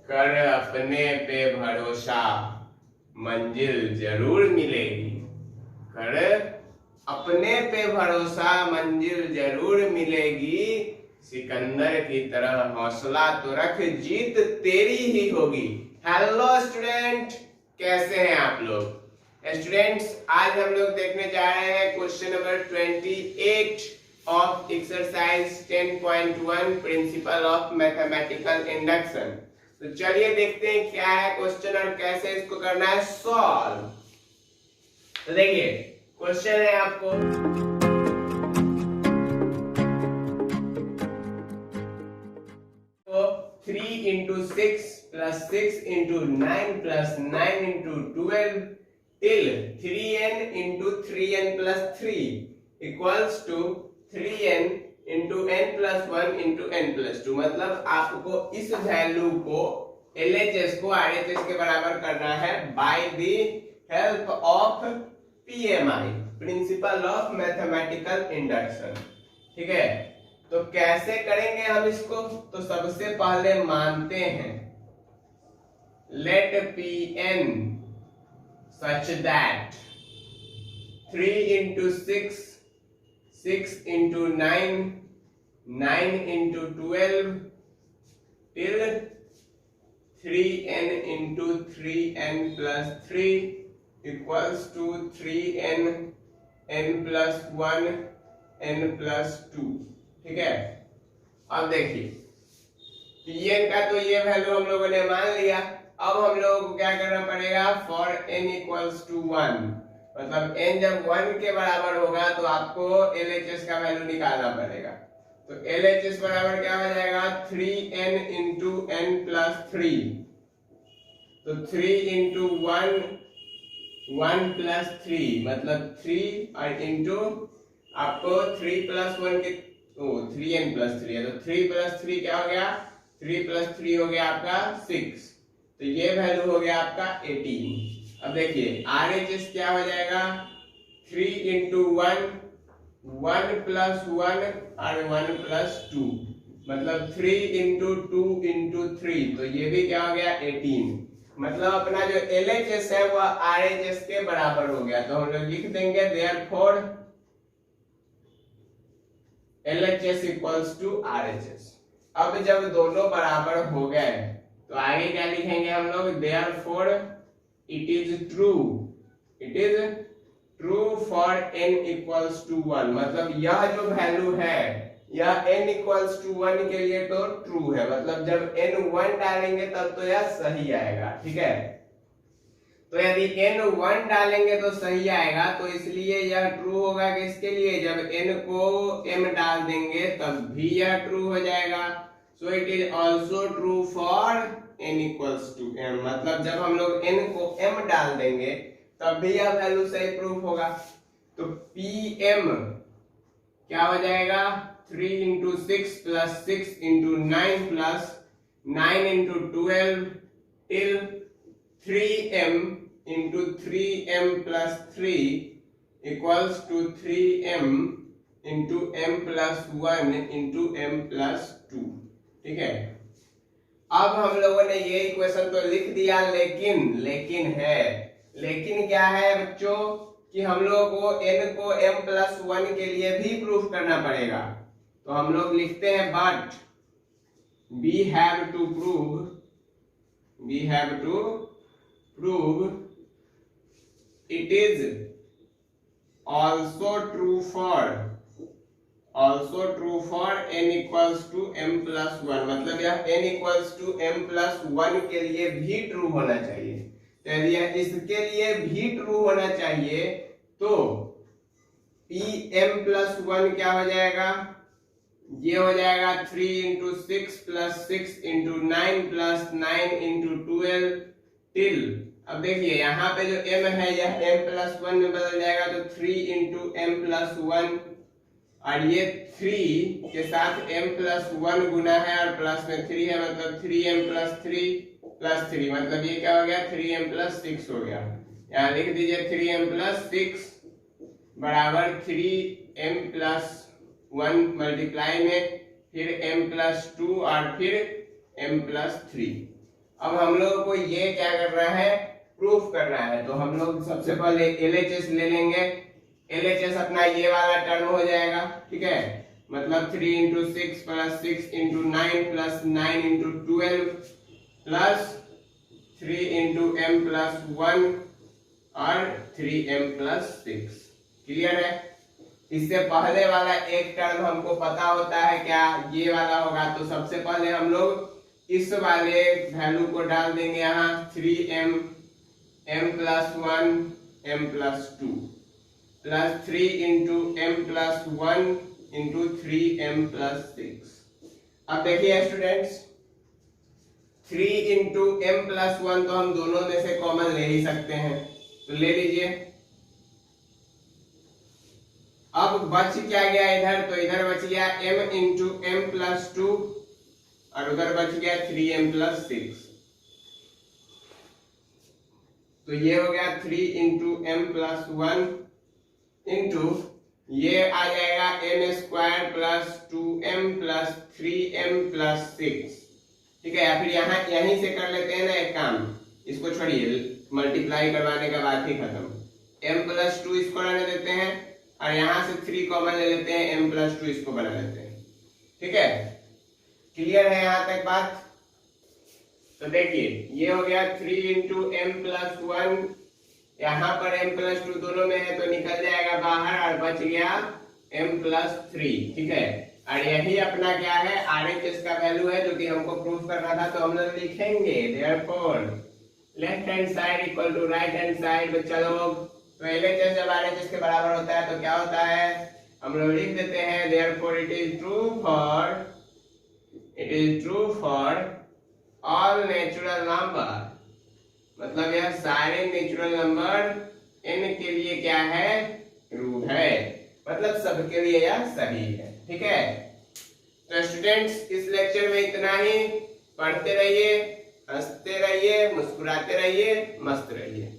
कर अपने पे भरोसा, मंजिल जरूर मिलेगी। कर अपने पे भरोसा, मंजिल जरूर मिलेगी। सिकंदर की तरह हौसला तो रख, जीत तेरी ही होगी। हेलो स्टूडेंट, कैसे हैं आप लोग? स्टूडेंट्स, आज हम लोग देखने जा रहे हैं question number 28 of exercise 10.1 principle of mathematical induction. तो चलिए देखते हैं क्या है क्वेश्चन और कैसे इसको करना है सॉल्व। तो देखिए क्वेश्चन है आपको, तो 3 into 6 plus 6 into 9 plus 9 into 12 till 3n into 3n plus 3 equals to 3n into n plus 1 into n plus 2। मतलब आपको इस वैल्यू को LHS को RHS के बराबर करना है by the help of PMI, principle of mathematical induction. ठीक है, तो कैसे करेंगे हम इसको? तो सबसे पहले मानते हैं late Pn such that 3 into 6, 6 into 9, 9 into 12 till 3n into 3n plus 3 equals to 3n n plus 1 n plus 2। ठीक है, अब देखिए Pn का तो ये वैल्यू हम लोगों ने मान लिया। अब हम लोगों को क्या करना पड़ेगा? फॉर n इक्वल्स टू 1, मतलब n जब 1 के बराबर होगा तो आपको LHS का वैल्यू निकालना पड़ेगा। तो LHS बराबर क्या हो जाएगा? 3n into n plus 3। तो 3 इंटू 1 प्लस 3 मतलब 3 और इंटू आपको 3 प्लस 1 के 3n प्लस 3 है, तो 3 प्लस 3 क्या हो गया? 3 प्लस 3 हो गया आपका 6। तो ये वैल्यू हो गया आपका 18। अब देखिए RHS क्या हो जाएगा? 3 इंटू 1 प्लस 1 और 1 प्लस 2 मतलब 3 इंटू 2 इंटू 3, तो ये भी क्या हो गया? 18। मतलब अपना जो LHS है वह RHS के बराबर हो गया। तो हम लोग लिख देंगे therefore LHS equals to RHS। अब जब दोनों बराबर हो गए तो आगे क्या लिखेंगे हम लोग? Therefore it is true for n equals to 1। मतलब यह जो वैल्यू है यह n इक्वल्स टू 1 के लिए तो ट्रू है, मतलब जब n 1 डालेंगे तब तो यह सही आएगा। ठीक है, तो यदि n 1 डालेंगे तो सही आएगा, तो इसलिए यह ट्रू होगा किसके लिए? जब n को m डाल देंगे तब भी यह ट्रू हो जाएगा। So it is also true for n equals to m, मतलब जब हम लोग n को m डाल देंगे तब भी यह वैल्यू सही प्रूफ होगा। तो Pm क्या हो जाएगा? 3 into 6 plus 6 into 9 plus 9 into 12 till 3m into 3m plus 3 equals to 3m into m plus 1 into m plus 2। ठीक है, अब हम लोगों ने ये इक्वेशन तो लिख दिया, लेकिन क्या है बच्चों कि हम लोग को n को m प्लस 1 के लिए भी प्रूफ करना पड़ेगा। तो हम लोग लिखते हैं but we have to prove it is also true for n equals to m plus 1, मतलब यह n equals to m plus 1 के लिए भी ट्रू होना चाहिए। तो यदि यह इसके लिए भी ट्रू होना चाहिए तो Pm plus 1 क्या हो जाएगा? ये हो जाएगा 3 into 6 plus 6 into 9 plus 9 into 12 till, अब देखिए यहाँ पे जो m है यह m प्लस 1 में बदल जाएगा, तो 3 इंटू m प्लस 1 और ये 3 के साथ m प्लस 1 गुना है और प्लस में 3 है, मतलब 3m प्लस 3 प्लस 3, मतलब ये क्या हो गया? 3m प्लस 6 हो गया। यहाँ लिख दीजिए 3m प्लस 6 बराबर 3m प्लस 1 मल्टीप्लाई में फिर m प्लस 2 और फिर m प्लस 3। अब हम लोग को ये क्या करना है, प्रूफ करना है। तो हम लोग सबसे पहले LHS ले लेंगे। LHS अपना ये वाला टर्म हो जाएगा, ठीक है, मतलब 3 into 6 plus 6 into 9 plus 9 into 12 plus 3 into m plus 1 और 3m प्लस 6। क्लियर है? इससे पहले वाला एक टर्म हमको पता होता है क्या, ये वाला होगा। तो सबसे पहले हम लोग इस वाले वैल्यू को डाल देंगे यहाँ 3m m plus 1 m plus 2 plus 3 into m plus 1 into 3m plus 6। अब देखिए स्टूडेंट्स, 3 इंटू m प्लस 1 तो हम दोनों में से कॉमन ले ही सकते हैं, तो ले लीजिए। अब बच क्या गया इधर, तो इधर बच गया m इंटू m प्लस 2 और उधर बच गया 3m प्लस 6। तो ये हो गया 3 इंटू m प्लस 1 इंटू ये आ जाएगा m square plus 2m plus 3m plus 6, ठीक है। या फिर यहाँ यहीं से कर लेते हैं ना एक काम, इसको छोड़िए, मल्टीप्लाई करवाने का बात ही खत्म। m प्लस 2 इसको रहने देते हैं और यहाँ से 3 कॉमन ले लेते हैं, m प्लस 2 इसको बना लेते हैं, ठीक है। क्लियर है यहाँ तक बात? तो देखिए ये हो गया 3 इंटू m प्लस 1, यहाँ पर m प्लस 2 दोनों में है तो निकल जाएगा बाहर और बच गया m प्लस 3, ठीक है। और यही अपना क्या है, RHS का वैल्यू है जो कि हमको प्रूफ करना था। तो हम लोग लिखेंगे therefore left hand side equal to right hand side. बच्चा लोग, तो LHS जब RHS के बराबर होता है तो क्या होता है, हम लोग लिख देते हैं therefore it is true for all natural number, मतलब यह सारे नेचुरल नंबर n के लिए क्या है, ट्रू है, मतलब सबके लिए यह सही है, ठीक है। तो स्टूडेंट्स इस लेक्चर में इतना ही। पढ़ते रहिए, हंसते रहिए, मुस्कुराते रहिए, मस्त रहिए।